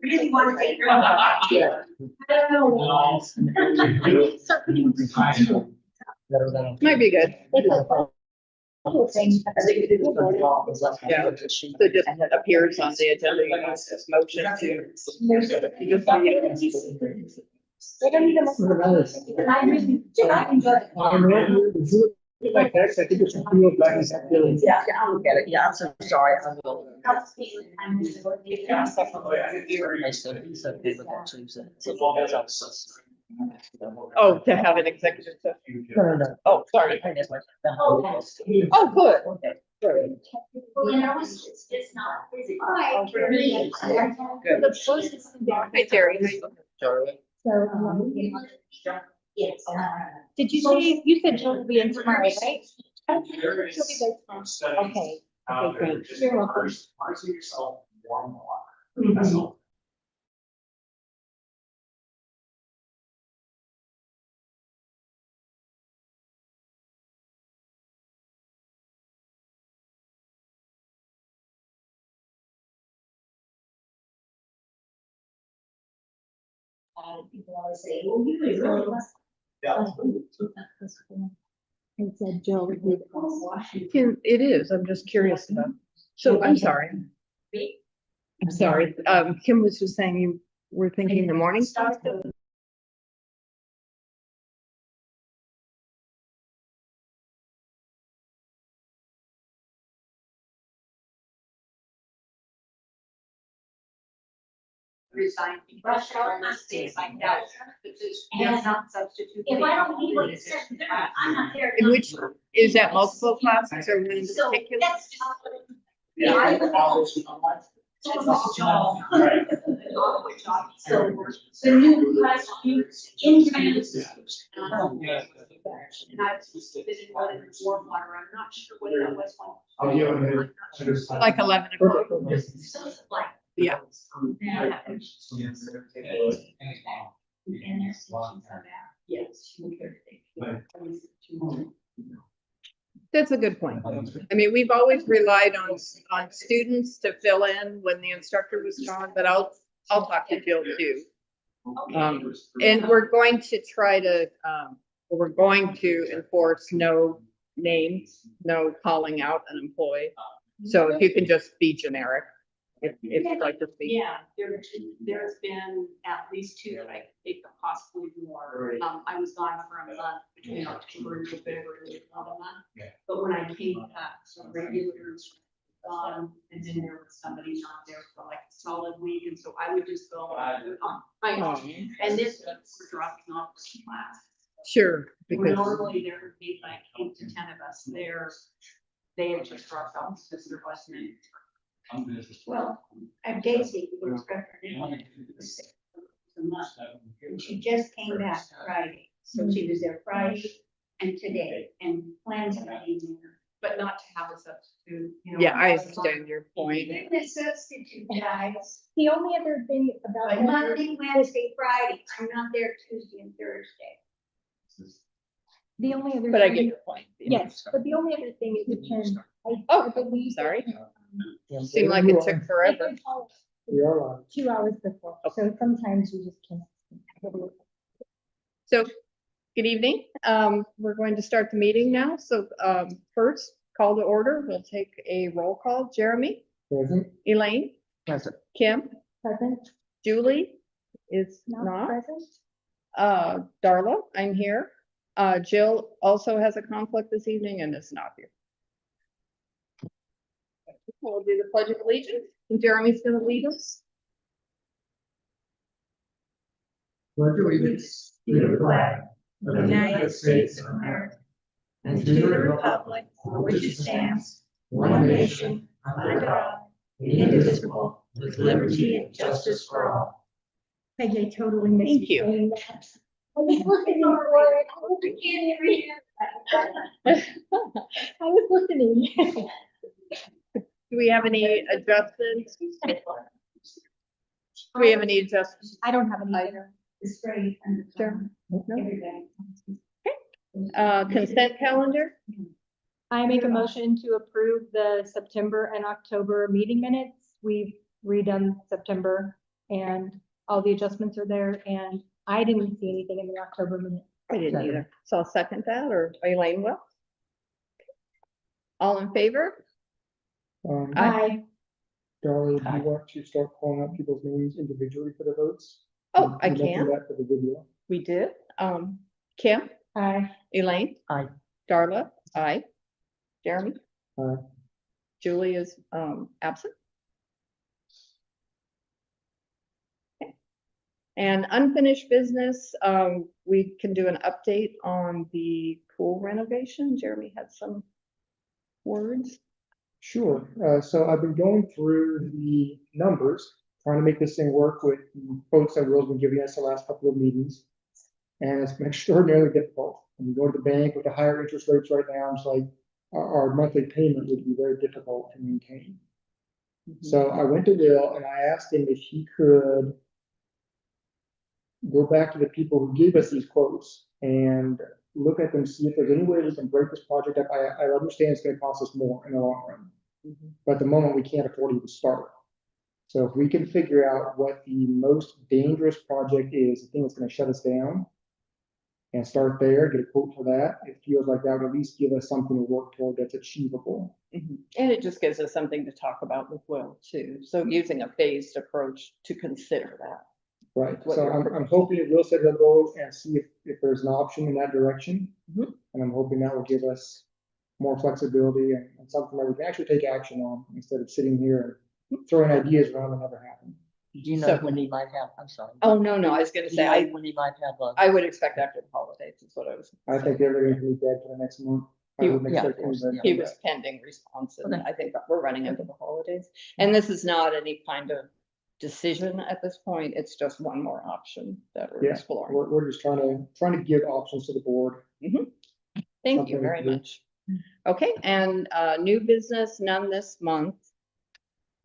Really want to take your. Yeah. I don't know. Might be good. Yeah. So it just appears on the agenda, you know, as motion to. I enjoy it. Like that, I think it's a few of black. Yeah, I'll get it. Yeah, I'm so sorry. I will. Oh, to have an executive session. Oh, sorry. Oh, good. Well, you know, it's not busy. Hi. Good. The first is Hi, Terry. Yes. Did you say, you said Jill will be in tomorrow, right? She'll be there tomorrow. Okay. Okay, great. You're welcome. Immerse yourself warm water. That's all. People always say, well, you really must. Yeah. It said Jill would be the Kim, it is. I'm just curious about. So I'm sorry. I'm sorry. Kim was just saying you were thinking the morning stuff. Resign. Brush it off my face like that. And not substitute. If I don't need what you said, I'm not there. In which, is that multiple classes or one So particular? that's just. Yeah. I would always- Right. So the new class, you in trans. Yeah. And I've been in warm water, I'm not sure what that was. I'll give it. Like 11 o'clock. So it's like. Yeah. And there's stations are back. Yes. That's a good point. I mean, we've always relied on students to fill in when the instructor was gone, but I'll talk to Jill too. And we're going to try to, we're going to enforce no names, no calling out an employee. So if you can just be generic, if you'd like to speak. Yeah, there's been at least two that I think possibly more. I was gone for a month between October and November, and another month. Yeah. But when I came back, some regulars gone, and then there was somebody not there for like a solid week, and so I would just go, and this was dropping off the class. Sure, because, Normally there would be like 8 to 10 of us there. They had just dropped off because there wasn't any. Well, I'm Daisy, who was representing. And she just came back Friday, so she was there Friday and today, and plans on being there. But not to have a substitute, you know. yeah, I understand your point. The substitute guys, The only other thing about. but Monday, Wednesday, Friday, I'm not there Tuesday and Thursday. The only other. But I thing- get your point. Yes, but the only other thing is it can. Oh, believe. sorry. Seemed like it took forever. 2 hours before, so sometimes you just can't. So, good evening. We're going to start the meeting now. So, first, call to order. We'll take a roll call. Jeremy, Elaine, Kim, Present, Julie is not not. present. Darla, I'm here. Jill also has a conflict this evening and is not here. We'll do the pledge of allegiance. And Jeremy's gonna lead us. Pledge allegiance to the flag of the United States of America and to the republic for which it stands, one nation, under God, indivisible, with liberty and justice for all. Peggy, I totally missed. Thank you. saying that. I was looking for it. I was I was listening. Do we have any adjustments? Do we have any adjustments? I don't have any either. It's great. And Sure. No? everybody. Consent calendar? I make a motion to approve the September and October meeting minutes. We redone September and all the adjustments are there and I didn't see anything in the October minute. I didn't either. So I'll second that, or Elaine will. All in favor? Aye. Darla, do you want to start calling out people's names individually for the votes? Oh, I You mentioned can. that for the video. We did. Kim, Aye. Elaine? Aye. Darla? Aye. Jeremy? Aye. Julie is, absent. Okay. And unfinished business, we can do an update on the pool renovation. Jeremy had some words. Sure. So I've been going through the numbers, trying to make this thing work with the quotes that Will's been giving us the last couple of meetings. And it's been extraordinarily difficult. When you go to the bank with the higher interest rates right now, it's like our monthly payment would be very difficult to maintain. So I went to Will and I asked him if he could go back to the people who gave us these quotes and look at them, see if there's any way we can break this project up. I understand it's gonna cost us more in the long run, but at the moment we can't afford to even start. So if we can figure out what the most dangerous project is, the thing that's gonna shut us down, and start there, get a quote for that, it feels like that would at least give us something to work toward that's achievable. And it just gives us something to talk about with Will too. So using a phased approach to consider that. Right, What so you're I'm hoping that Will said he'll go and see if there's an option in that direction. Mhm. And I'm hoping that will give us more flexibility and something that we can actually take action on instead of sitting here and throwing ideas around that never happen. Do you know So- when he might have, I'm sorry. Oh, no, I was gonna Do you say, know when he might have I would expect after the holidays is what I was. I think everything will be dead for the next month. I He- wouldn't yeah, expect of course, anything yeah. He but- was pending response, and Okay. I think that we're running into the holidays. And this is not any kind of decision at this point. It's just one more option that we're Yeah, exploring. we're just trying to give options to the board. Thank you something very to do. much. Okay, and new business, none this month.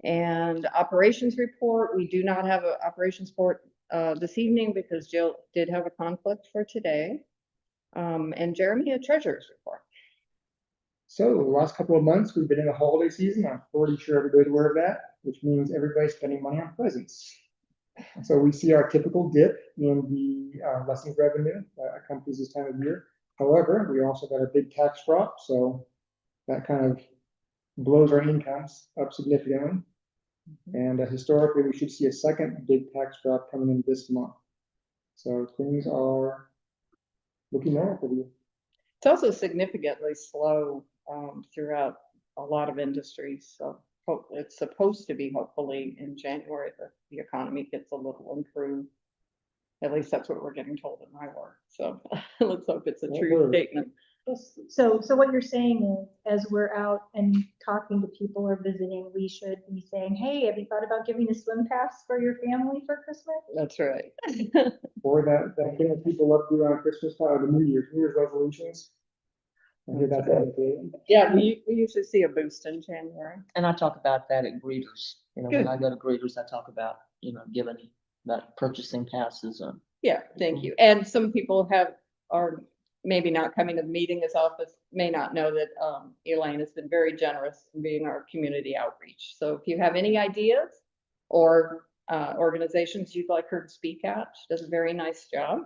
And operations report, we do not have an operations report this evening because Jill did have a conflict for today. And Jeremy, a treasurer's report. So the last couple of months, we've been in the holiday season. I'm pretty sure everybody's aware of that, which means everybody's spending money on presents. So we see our typical dip in the lessons revenue that accompanies this time of year. However, we also got a big tax drop, so that kind of blows our incomes up significantly. And historically, we should see a second big tax drop coming in this month. So things are looking normal for you. It's also significantly slow throughout a lot of industries, so it's supposed to be hopefully in January that the economy gets a little improved. At least that's what we're getting told in my work, so let's hope it's a true statement. So what you're saying is, as we're out and talking to people or visiting, we should be saying, hey, have you thought about giving a swim pass for your family for Christmas? That's right. Or that thing that people love to do around Christmas time, the New Year's resolutions. I hear that's good. Yeah, we usually see a boost in January. And I talk about that at greeters, you know, Good. when I go to greeters, I talk about, you know, giving, about purchasing passes on. Yeah, thank you. And some people are maybe not coming to the meeting as often, may not know that Elaine has been very generous in being our community outreach. So if you have any ideas or organizations you'd like her to speak at, she does a very nice job.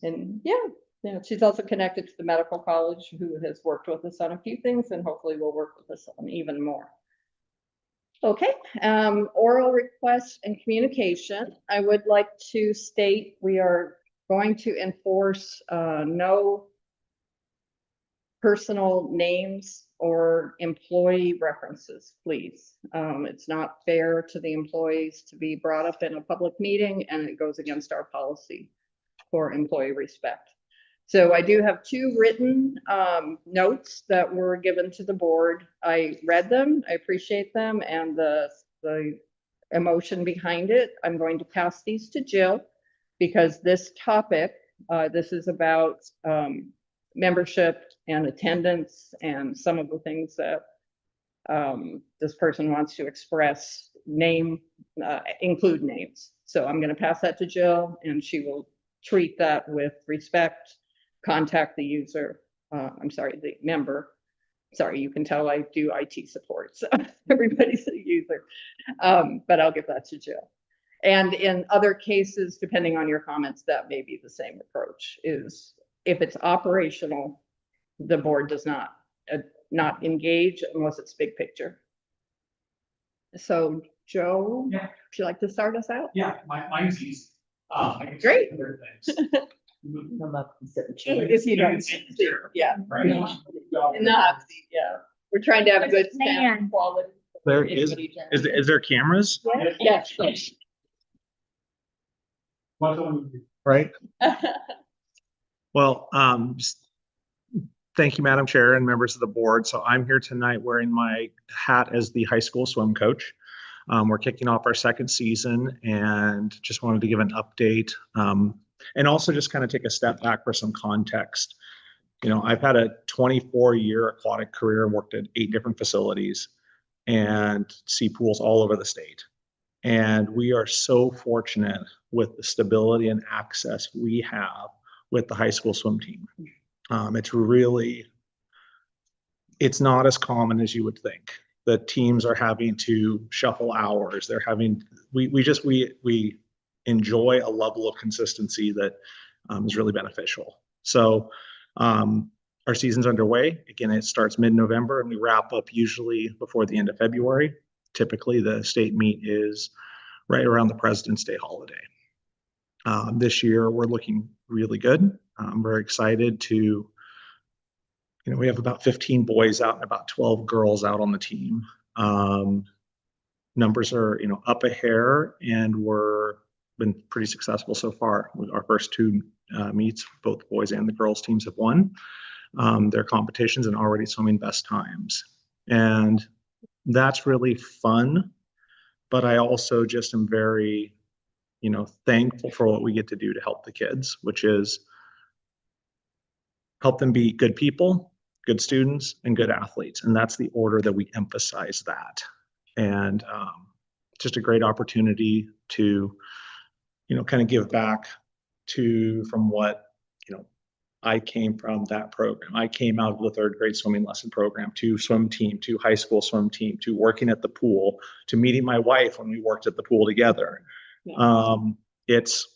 And yeah, she's also connected to the medical college, who has worked with us on a few things and hopefully will work with us on even more. Okay, oral requests and communication. I would like to state we are going to enforce no personal names or employee references, please. It's not fair to the employees to be brought up in a public meeting, and it goes against our policy for employee respect. So I do have two written notes that were given to the board. I read them, I appreciate them, and the emotion behind it. I'm going to pass these to Jill because this topic, this is about membership and attendance and some of the things that this person wants to express, include names. So I'm going to pass that to Jill and she will treat that with respect, contact the user, the member Sorry, you can tell I do IT support, so everybody's a user. But I'll give that to Jill. And in other cases, depending on your comments, that may be the same approach, is if it's operational, the board does not engage unless it's big picture. So Joe, Yeah. would you like to start us out? Yeah, mine's easy. I can Great. say other things. Come up and sit in the chair. If you don't, yeah. Right. In the hot seat, yeah. We're trying to have good sound Man. quality. There is there cameras, Yes. What's on you? right? Well, thank you, Madam Chair and members of the board. So I'm here tonight wearing my hat as the high school swim coach. We're kicking off our second season and just wanted to give an update. And also just kind of take a step back for some context. You know, I've had a 24-year aquatic career and worked at 8 different facilities and see pools all over the state. And we are so fortunate with the stability and access we have with the high school swim team. It's not as common as you would think. The teams are having to shuffle hours. We enjoy a level of consistency that is really beneficial. So our season's underway. Again, it starts mid-November and we wrap up usually before the end of February. Typically, the state meet is right around the President's Day holiday. This year, we're looking really good. I'm very excited to, we have about 15 boys out and about 12 girls out on the team. Numbers are, up a hair, and we're been pretty successful so far. Our first 2 meets, both boys and the girls teams have won their competitions and already swimming best times. And that's really fun. But I also just am very, thankful for what we get to do to help the kids, which is help them be good people, good students, and good athletes. And that's the order that we emphasize that. And just a great opportunity to, kind of give back from what, I came from that program. I came out of the 3rd grade swimming lesson program to swim team, to high school swim team, to working at the pool, to meeting my wife when we worked at the pool together. Yeah. It's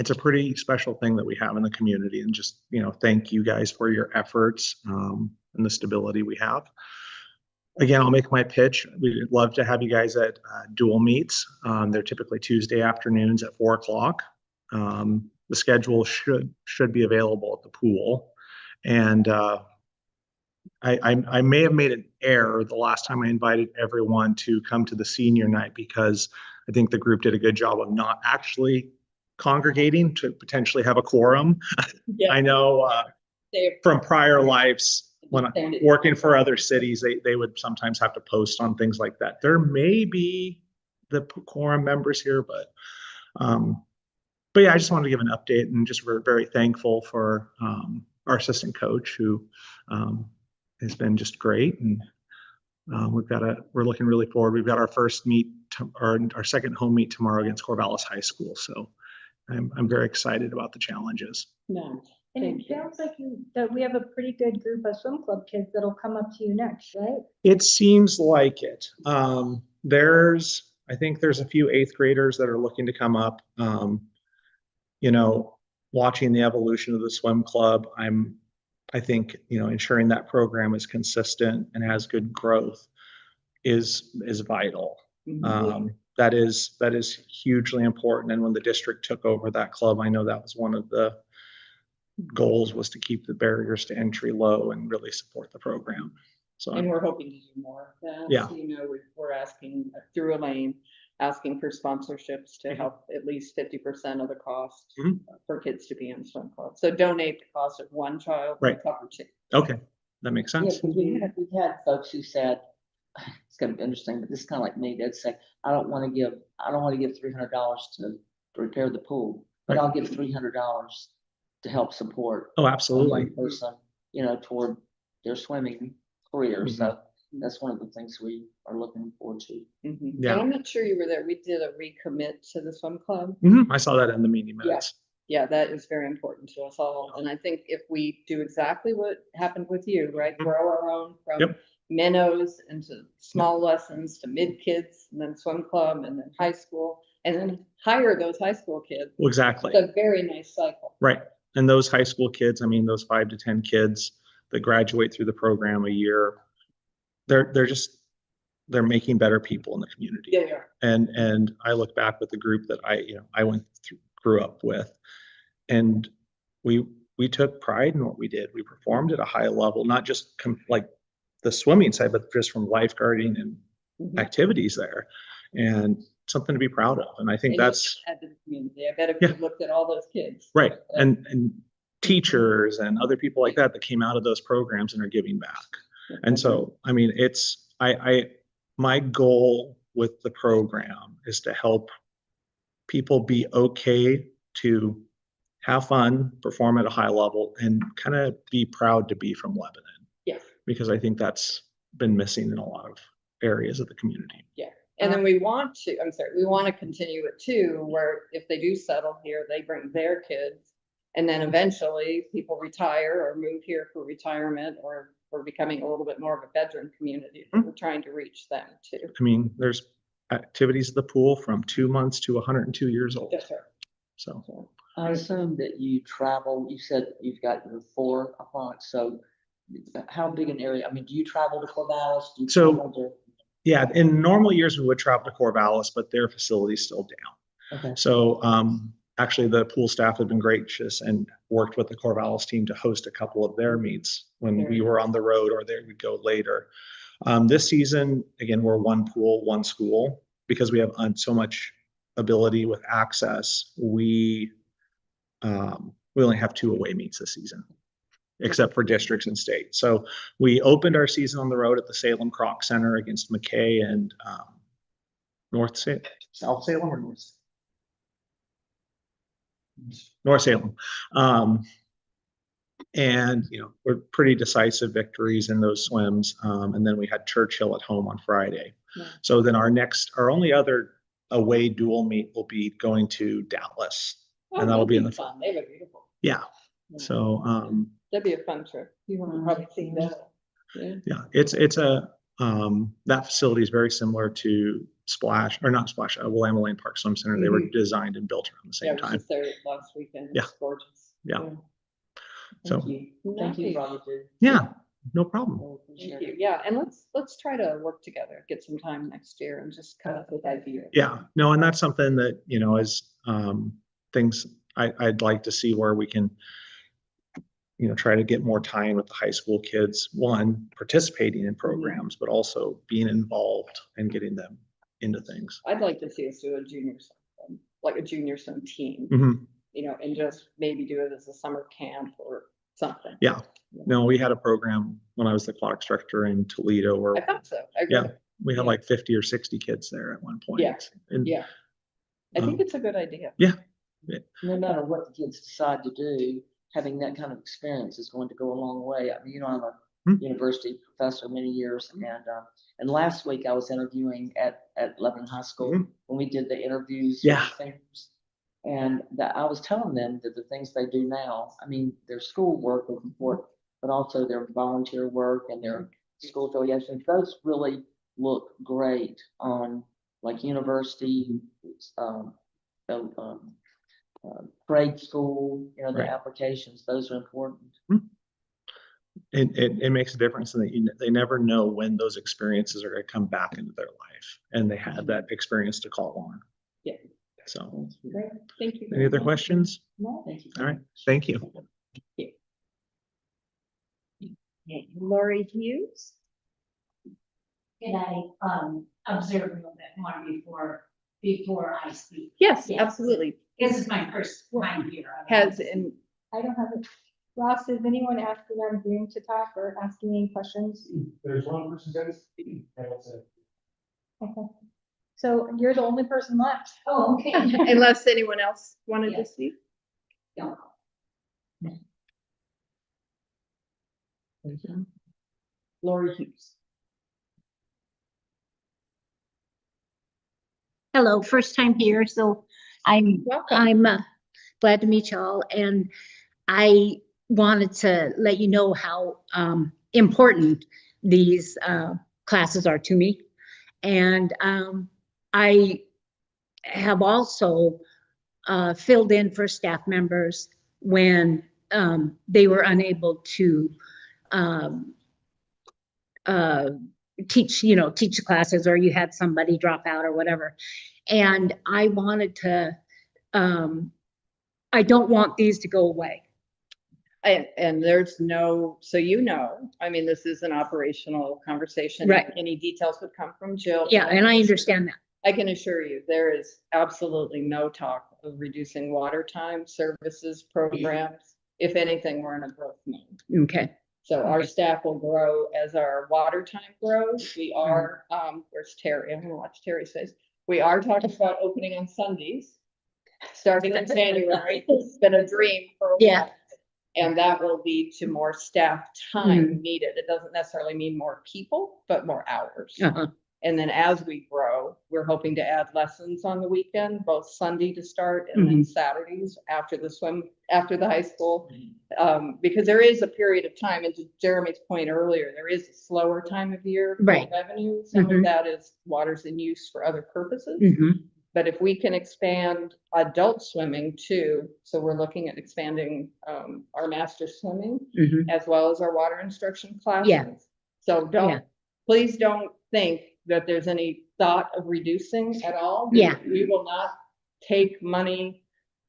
a pretty special thing that we have in the community, and just, thank you guys for your efforts and the stability we have. Again, I'll make my pitch. We'd love to have you guys at dual meets. They're typically Tuesday afternoons at 4:00. The schedule should be available at the pool. And I may have made an error the last time I invited everyone to come to the senior night, because I think the group did a good job of not actually congregating to potentially have a quorum. Yeah. I know from prior lives, when working for other cities, they would sometimes have to post on things like that. There may be the quorum members here, but yeah, I just wanted to give an update, and just we're very thankful for our assistant coach, who has been just great. And we're looking really forward. We've got our first meet, our second home meet tomorrow against Corvallis High School. So I'm very excited about the challenges. No. And it sounds like that we have a pretty good group of swim club kids that'll come up to you next, right? It seems like it. I think there's a few 8th graders that are looking to come up. Watching the evolution of the swim club, I think, ensuring that program is consistent and has good growth is vital. Mm-hmm. That is hugely important. And when the district took over that club, I know that was one of the goals, was to keep the barriers to entry low and really support the program. So, and we're hoping to do more of that. Yeah. We're asking through Elaine, asking for sponsorships to help at least 50% of the cost for kids to be in swim club. So donate the cost of one child. Right. Cover 2. Okay, that makes sense. Yeah, because we've had folks who said, it's gonna be interesting, but this is kind of like me. They'd say, I don't want to give $300 to repair the pool, but I'll give $300 to help support. Oh, absolutely. One person, toward their swimming career. Mm-hmm. So that's one of the things we are looking forward to. Mm-hmm. Yeah. And I'm not sure you were there. We did a recommit to the swim club. Mm-hmm. I saw that in the meeting minutes. Yeah, that is very important to us all. And I think if we do exactly what happened with you, right? Grow our own from Yep. minnows into small lessons to mid kids and then swim club and then high school and then hire those high school kids. Well, exactly. It's a very nice cycle. Right. And those high school kids, I mean, those 5 to 10 kids that graduate through the program a year, they're making better people in the community. Yeah, yeah. And I look back with the group that I grew up with, and we took pride in what we did. We performed at a high level, not just like the swimming side, but just from lifeguarding and Mhm. activities there, and something to be proud of. And I think And you that's add to the community. I bet if Yeah. you looked at all those kids. right. And teachers and other people like that came out of those programs and are giving back. And so, I mean, my goal with the program is to help people be okay to have fun, perform at a high level, and kind of be proud to be from Lebanon. Yes. Because I think that's been missing in a lot of areas of the community. And then we want to continue it too, where if they do settle here, they bring their kids. And then eventually people retire or move here for retirement, or we're becoming a little bit more of a veteran community. We're trying to reach them too. I mean, there's activities at the pool from 2 months to 102 years old. That's right. So I assume that you travel, you said you've got your 4 a month, so how big an area, I mean, do you travel to Corvallis? Do you So- travel to- yeah, in normal years, we would travel to Corvallis, but their facility's still down. Okay. So actually, the pool staff have been gracious and worked with the Corvallis team to host a couple of their meets when we were on the road, or they would go later. This season, again, we're one pool, one school, because we have so much ability with access. We only have 2 away meets this season, except for districts and state. So we opened our season on the road at the Salem Croc Center against McKay and South Salem or North Salem. And, we're pretty decisive victories in those swims. And then we had Churchill at home on Friday. Yeah. So then our only other away dual meet will be going to Dallas. And that'll be in the fun. They look beautiful. Yeah. So, That'd be a fun trip. You want to probably see that. Yeah. yeah, it's that facility is very similar to Willamette Lane Park Swim Center. They were designed and built around the Yeah, I same was time. just there last weekend. Yeah. It's gorgeous. Yeah. Thank So, you. Thank you, Nice. Robert. yeah, no problem. Thank you. Yeah, and let's try to work together, get some time next year and just come up with ideas. Yeah, no, and that's something that, is things I'd like to see where we can, try to get more time with the high school kids, one, participating in programs, but also being involved and getting them into things. I'd like to see us do a junior swim, like a junior swim team, Mhm. And just maybe do it as a summer camp or something. Yeah. No, we had a program when I was the clock instructor in Toledo where I thought so. I Yeah. agree. we had like 50 or 60 kids there at one point. Yeah. And Yeah. I think it's a good idea. No matter what the kids decide to do, having that kind of experience is going to go a long way. I mean, I'm a university professor many years, and last week I was interviewing at Lebanon High School when we did the interviews. Yeah. And that I was telling them that the things they do now, I mean, their school work is important, but also their volunteer work and their school affiliations, those really look great on like university, grade school, the Right. applications, those are important. It makes a difference in that they never know when those experiences are going to come back into their life, and they had that experience to call on. Yeah. So, Great. Thank you. any other questions? No. Thank you. All right, thank you. Lori Hughes? Can I, observe a little bit more before I speak? Yes, Yes. absolutely. This is my first time here. I don't have it. Ross, is anyone asking on Zoom to talk or asking any questions? There's one person that is speaking, that's it. Okay. So you're the only person left. Oh, okay. Unless anyone else wanted to Yes. speak. No. Lori Hughes. Hello, first time here, so I'm, Welcome. I'm glad to meet y'all. And I wanted to let you know how important these classes are to me. And I have also filled in for staff members when they were unable to teach the classes, or you had somebody drop out or whatever. And I wanted to, I don't want these to go away. And there's no, so I mean, this is an operational conversation. Right. Any details would come from Jill. Yeah, and I understand that. I can assure you, there is absolutely no talk of reducing water time, services, programs. If anything, we're in a growth mode. Okay. So our staff will grow as our water time grows. We are, where's Terry? I'm gonna watch Terry's face. We are talking about opening on Sundays, starting in January. It's been a dream for a while. Yeah. And that will lead to more staff time needed. It doesn't necessarily mean more people, but more hours. Uh-huh. And then as we grow, we're hoping to add lessons on the weekend, both Sunday to start and then Saturdays after the high school. Because there is a period of time, and to Jeremy's point earlier, there is a slower time of year for Right. revenue. Some of that is water's in use for other purposes. But if we can expand adult swimming too, so we're looking at expanding our master swimming as well as our water instruction classes. Yeah. So please don't think that there's any thought of reducing at all. Yeah. We will not take money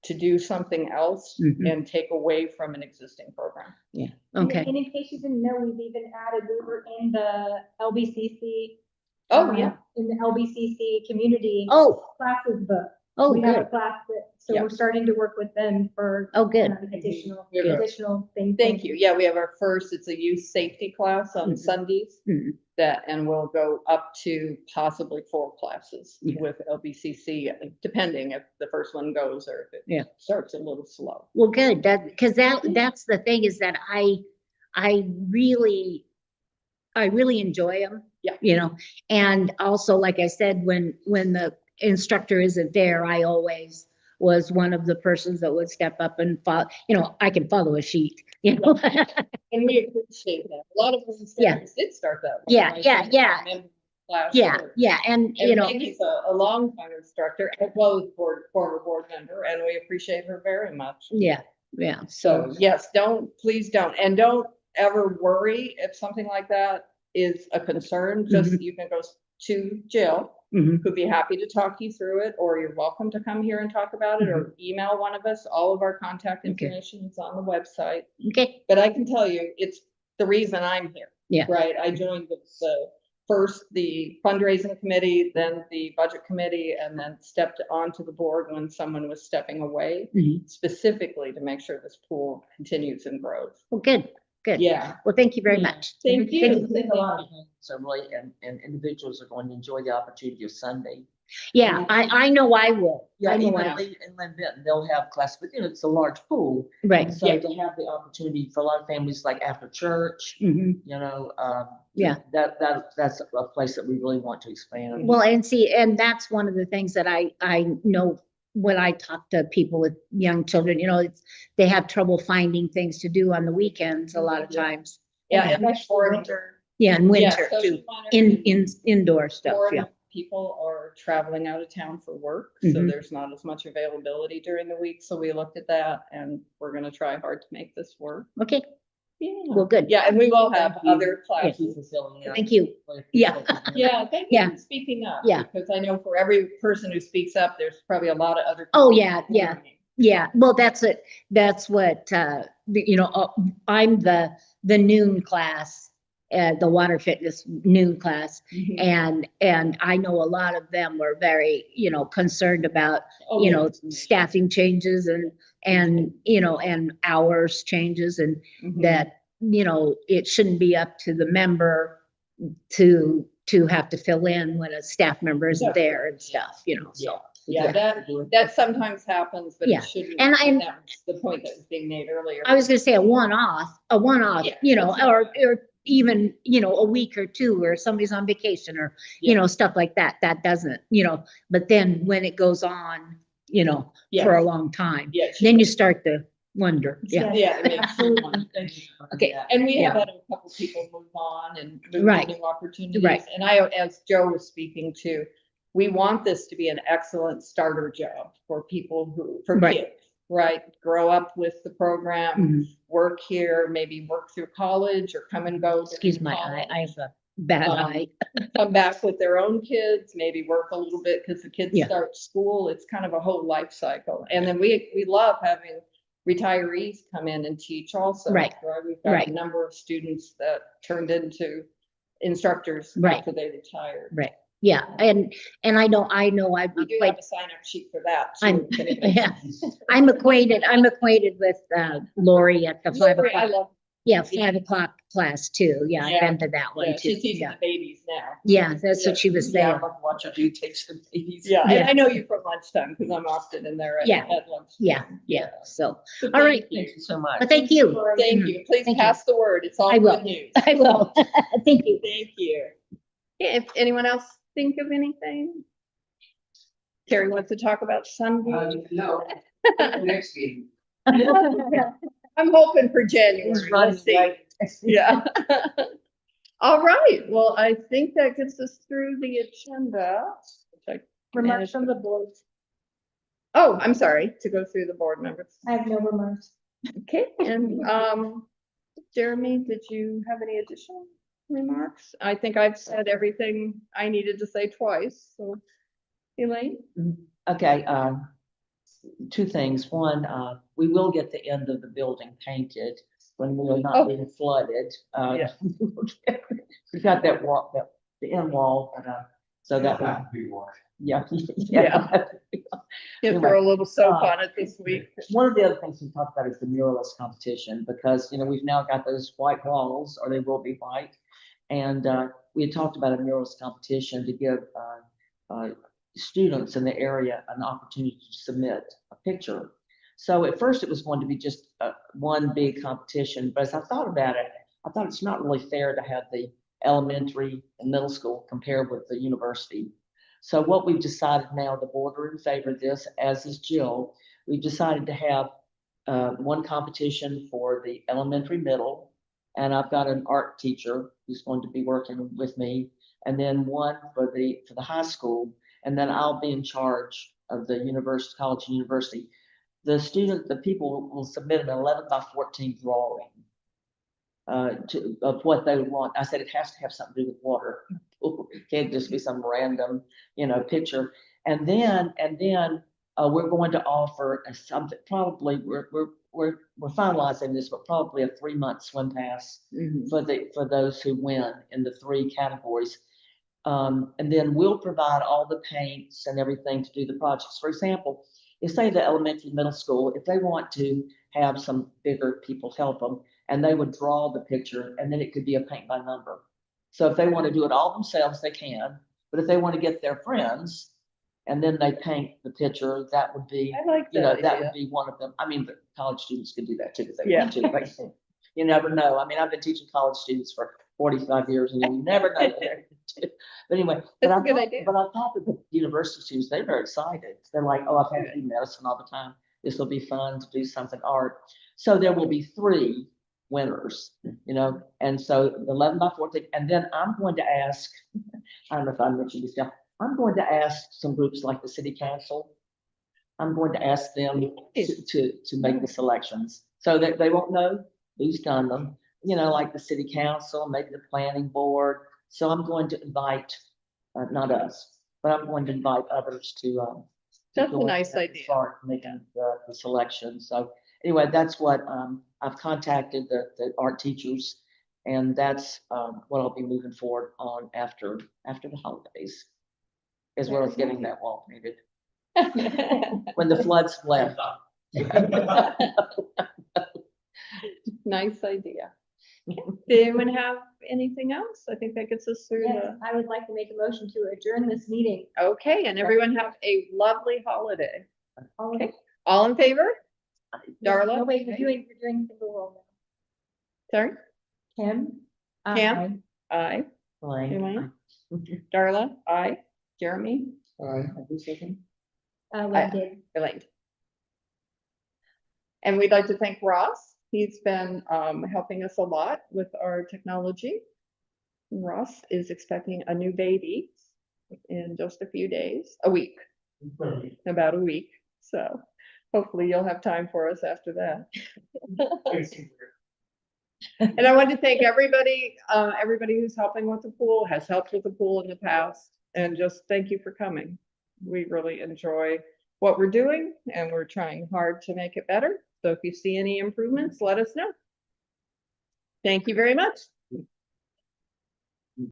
to do something else and take away from an existing program. Okay. And in case you didn't know, we've even added, we were in the LBCC. Oh, yeah. In the LBCC community Oh, classes book. oh, We have a good. class that, so Yeah. we're starting to work with them for Oh, good. additional Good. things. Thank you. Yeah, we have our first, it's a youth safety class on Sundays. And we'll go up to possibly 4 classes with LBCC, depending if the first one goes or if it starts a little slow. Well, good. Because that's the thing, is that I really enjoy them. Yeah. And also, like I said, when the instructor isn't there, I always was one of the persons that would step up and follow, I can follow a sheet, And we appreciate that. A lot of us did start that way. Yeah, Like, yeah, yeah. remember class Yeah, or- yeah. And, And Mickey's a longtime instructor as well as former board member, and we appreciate her very much. yeah. So yes, please don't. And don't ever worry if something like that is a concern. Just, you can go to Jill, who'd be happy to talk you through it, or you're welcome to come here and talk about it, or email one of us. All of our contact information is on the website. Okay. But I can tell you, it's the reason I'm here. Yeah. Right? I joined first the fundraising committee, then the budget committee, and then stepped onto the board when someone was stepping away, specifically to make sure this pool continues and grows. Well, good. Yeah. Well, thank you very much. Thank you. I think a lot of things are really, and individuals are going to enjoy the opportunity of Sunday. Yeah, I know I will. Yeah, I know even I will. in Lynn Benton, they'll have class, but it's a large pool. Right. And so to have the opportunity for a lot of families, like after church, Yeah. that's a place that we really want to expand. Well, and that's one of the things that I know when I talk to people with young children, they have trouble finding things to do on the weekends a lot of times. Yeah, and winter. Yeah, in winter social too, monitors, indoor stuff, more yeah. people are traveling out of town for work, so there's not as much availability during the week. So we looked at that, and we're gonna try hard to make this work. Okay, Yeah. well, good. Yeah, and we will have Thank you. other Thank you classes. for filling in. Thank you. Yeah. Yeah, thank you Yeah. for speaking up. Yeah. Because I know for every person who speaks up, there's probably a lot of other. Oh, people yeah, who are yeah. learning. Yeah, well, that's what, I'm the noon class, the water fitness noon class. And I know a lot of them were very, concerned about, Oh, yeah. staffing changes and hours changes, and that, it shouldn't be up to the member to have to fill in when a staff member isn't there and stuff, so. Yeah, that sometimes happens, but Yeah. it shouldn't. And That's the point that was being made earlier. I was gonna say a one-off, Yeah. or even, a week or two where somebody's on vacation or, stuff like that. That doesn't, but then when it goes on, you know, Yeah. for a long time. Yeah. Then you start to wonder, yeah. Yeah, it makes sense. Okay, And we have Yeah. had a couple people move on and move Right. to new opportunities. Right. And I, as Joe was speaking to, we want this to be an excellent starter job for people who, for Right. kids, right? Grow up with the program, Mhm. work here, maybe work through college or come and go. Excuse during my eye, college. I have a bad Um, eye. Come back with their own kids, maybe work a little bit because the kids Yeah. start school. It's kind of a whole life cycle. And then we love having retirees come in and teach also. Right. We've got Right. a number of students that turned into instructors Right. after they retired. Right, yeah, and I know I've We do quite, have a sign-up sheet for that. too, I'm, if anybody- yeah, I'm acquainted with Lori at the 5 Lori, I o'clock. love, Yeah, 5 o'clock class too. Yeah, I've Yeah. been to that one yeah, too. she's teaching Yeah, the babies now. yeah, that's what she was Yeah, I saying. love watching you teach the babies. Yeah, and Yeah. I know you from lunchtime because I'm often in there Yeah. at lunch. Yeah, yeah, so, So all right. thank you. Thank you so much. well, thank you. Thank you. Please Thank you. pass the word. It's all I will. good news. I will. Thank you. Thank you. Yeah, if anyone else think of anything? Terry wants to talk about Sunday. No, next meeting. I'm hoping for January. He's running Let's see. late. Yeah. All right. Well, I think that gets us through the agenda. Remarks from the board. Oh, I'm sorry, to go through the board members. I have no remarks. Okay, and Jeremy, did you have any additional remarks? I think I've said everything I needed to say twice, so Elaine? Okay, two things. One, we will get the end of the building painted when we are Oh. not being flooded. Yeah. We got that wall, the end wall, so that, yeah. Yeah. You throw a little soap on it this week. One of the other things we talked about is the muralist competition, because, you know, we've now got those white walls, or they will be white. And we had talked about a muralist competition to give students in the area an opportunity to submit a picture. So at first it was going to be just one big competition, but as I thought about it, I thought it's not really fair to have the elementary and middle school compared with the university. So what we've decided now, the board are in favor of this, as is Jill. We've decided to have one competition for the elementary, middle, and I've got an art teacher who's going to be working with me, and then one for the high school, and then I'll be in charge of the university, college and university. The people will submit an 11 by 14 drawing of what they want. I said it has to have something to do with water. It can't just be some random, picture. And then we're going to offer something. Probably we're finalizing this, but probably a 3-month swim pass for those who win in the 3 categories. And then we'll provide all the paints and everything to do the projects. For example, if say the elementary, middle school, if they want to have some bigger people help them, and they would draw the picture, and then it could be a paint by number. So if they want to do it all themselves, they can. But if they want to get their friends, and then they paint the picture, that would be, I like that that would idea. be one of them. I mean, the college students could do that too if they Yeah. want to. But you never know. I mean, I've been teaching college students for 45 years, and you never know what they're going to do. But anyway, That's a good idea. But I thought that the university students, they're very excited. They're like, oh, I've had to do medicine all the time. This will be fun to do something art. So there will be 3 winners, and so the 11 by 14, and then I'm going to ask, I don't know if I mentioned this now, I'm going to ask some groups like the city council. I'm going to ask them to make the selections, so that they won't know who's done them, like the city council, maybe the planning board. So I'm going to invite, not us, but I'm going to invite others to That's a join nice and idea. Start making the selection. So anyway, that's what I've contacted the art teachers, and that's what I'll be moving forward on after the holidays, as well as getting that wall painted when the floods left. Nice idea. Did anyone have anything else? I think that gets us through Yes, I would like to make a motion to adjourn this meeting. Okay, and everyone have a lovely holiday. All of Okay. it. All in favor? Darla? No, wait, we're doing the roll. Sorry? Kim? Cam? Aye. Elaine, Elaine? Darla? Aye. Jeremy? Aye. Who's second? Lynn did. Elaine. And we'd like to thank Ross. He's been helping us a lot with our technology. Ross is expecting a new baby in just a few days, about a week. So hopefully you'll have time for us after that. And I want to thank everybody, everybody who's helping with the pool, has helped with the pool in the past, and just thank you for coming. We really enjoy what we're doing, and we're trying hard to make it better. So if you see any improvements, let us know. Thank you very much.